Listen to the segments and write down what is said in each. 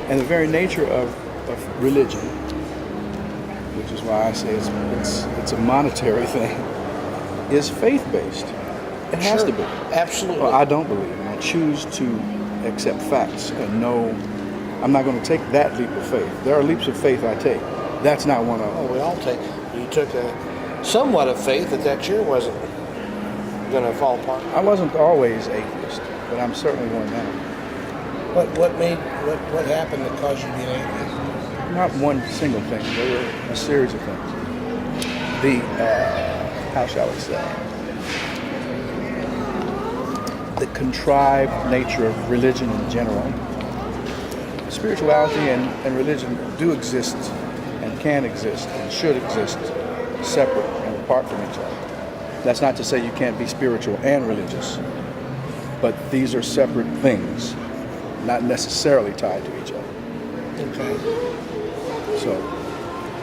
And the very nature of religion, which is why I say it's a monetary thing, is faith-based. It has to be. Absolutely. Well, I don't believe, and I choose to accept facts and know I'm not going to take that leap of faith. There are leaps of faith I take. That's not one of them. Oh, we all take. You took a somewhat of faith that chair wasn't going to fall apart. I wasn't always atheist, but I'm certainly one now. What happened that caused you to be an atheist? Not one single thing. There were a series of things. How shall we say? The contrived nature of religion in general. Spirituality and religion do exist and can exist and should exist separate and apart from each other. That's not to say you can't be spiritual and religious, but these are separate things, not necessarily tied to each other. Okay. So,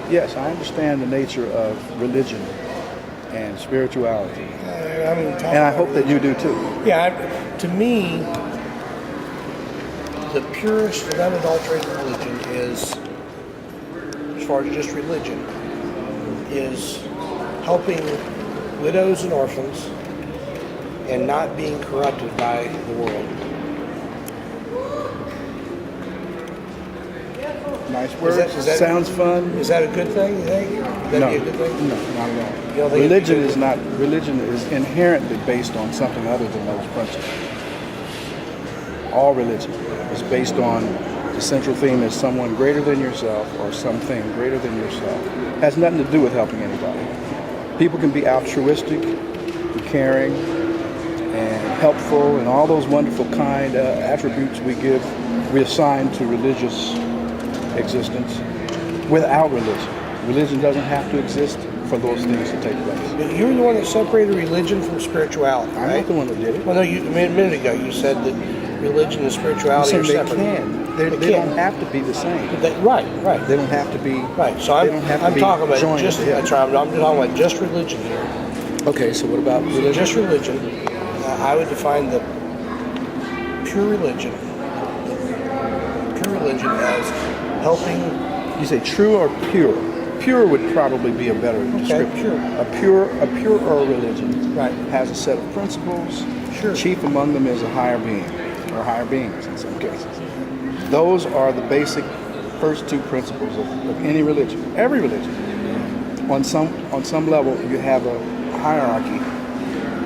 yes, I understand the nature of religion and spirituality. And I hope that you do too. Yeah, to me, the purest and unadulterated religion is, as far as just religion, is helping widows and orphans and not being corrupted by the world. Nice words. Sounds fun. Is that a good thing, you think? Would that be a good thing? No, not at all. Religion is inherently based on something other than those principles. All religion is based on the central theme is someone greater than yourself or something greater than yourself. It has nothing to do with helping anybody. People can be altruistic and caring and helpful and all those wonderful kind attributes we assign to religious existence without religion. Religion doesn't have to exist for those things to take place. You're the one that separated religion from spirituality, right? I'm not the one that did it. Well, no, a minute ago you said that religion and spirituality are separate. They don't have to be the same. Right. They don't have to be. Right. So I'm talking about just. That's right. I'm talking about just religion here. Okay. So what about religion? Just religion. I would define the pure religion. Pure religion as helping. You say true or pure? Pure would probably be a better description. Sure. A purer religion right. has a set of principles. Sure. Chief among them is a higher being, or higher beings in some cases. Those are the basic first two principles of any religion, every religion. On some level, you have a hierarchy,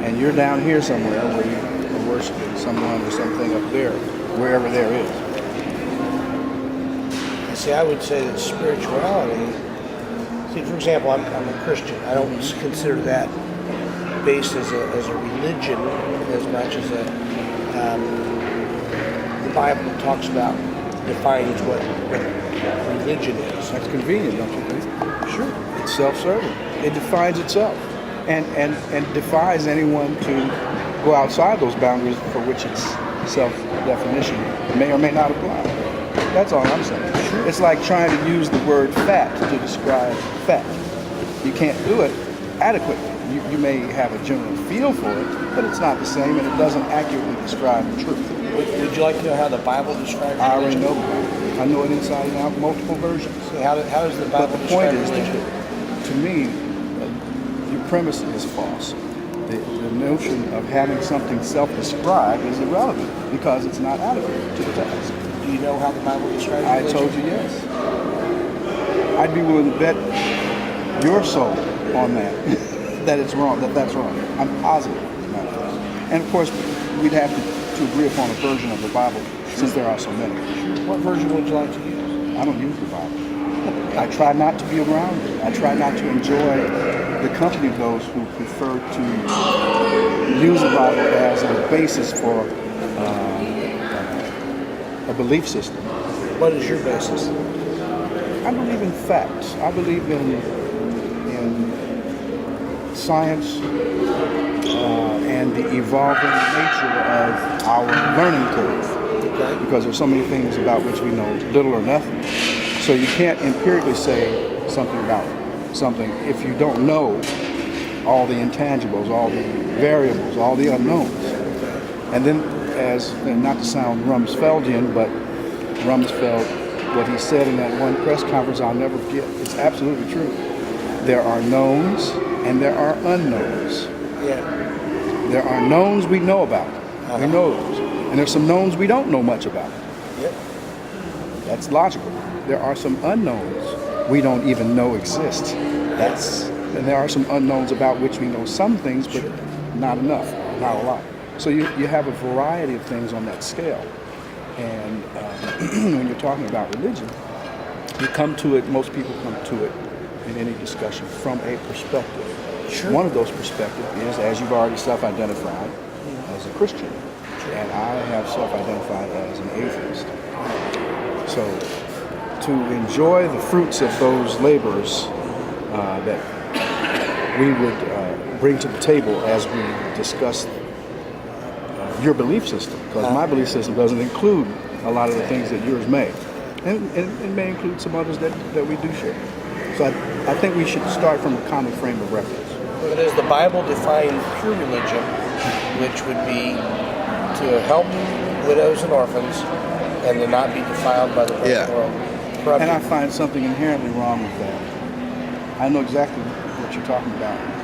and you're down here somewhere where you are worshiping someone or something up there, wherever there is. See, I would say that spirituality. See, for example, I'm a Christian. I don't consider that based as a religion as much as the Bible talks about, defines what religion is. That's convenient, don't you think? Sure. It's self-serving. It defines itself and defies anyone to go outside those boundaries for which its self-definition may or may not apply. That's all I'm saying. Sure. It's like trying to use the word fat to describe fat. You can't do it adequately. You may have a general feel for it, but it's not the same, and it doesn't accurately describe the truth. Would you like to know how the Bible describes religion? I already know the Bible. I know it inside and out, multiple versions. So how does the Bible describe religion? But the point is, to me, your premise is false. The notion of having something self-described is irrelevant because it's not adequate to the task. Do you know how the Bible describes religion? I told you yes. I'd be willing to bet your soul on that, that it's wrong, that's wrong. I'm positive, as a matter of fact. And of course, we'd have to agree upon a version of the Bible since there are so many. What version would you like to use? I don't use the Bible. I try not to be around it. I try not to enjoy the company of those who prefer to use the Bible as a basis for a belief system. What is your basis? I believe in facts. I believe in science and the evolving nature of our learning curve. Okay. Because there's so many things about which we know little or nothing. So you can't empirically say something about something if you don't know all the intangibles, all the variables, all the unknowns. And then, and not to sound Rumsfeldian, but Rumsfeld what he said in that one press conference I'll never forget. It's absolutely true. There are knowns and there are unknowns. Yeah. There are knowns we know about. We know those. And there's some knowns we don't know much about. Yep. That's logical. There are some unknowns we don't even know exist. And there are some unknowns about which we know some things, but not enough, not a lot. So you have a variety of things on that scale. And when you're talking about religion, you come to it, most people come to it in any discussion from a perspective. Sure. One of those perspectives is, as you've already self-identified, as a Christian. And I have self-identified as an atheist. So to enjoy the fruits of those labors that we would bring to the table as we discuss your belief system, because my belief system doesn't include a lot of the things that yours may. And it may include some others that we do share. So I think we should start from a common frame of reference. But as the Bible defined pure religion, which would be to help widows and orphans and to not be defiled by the present world. And I find something inherently wrong with that. I know exactly what you're talking about.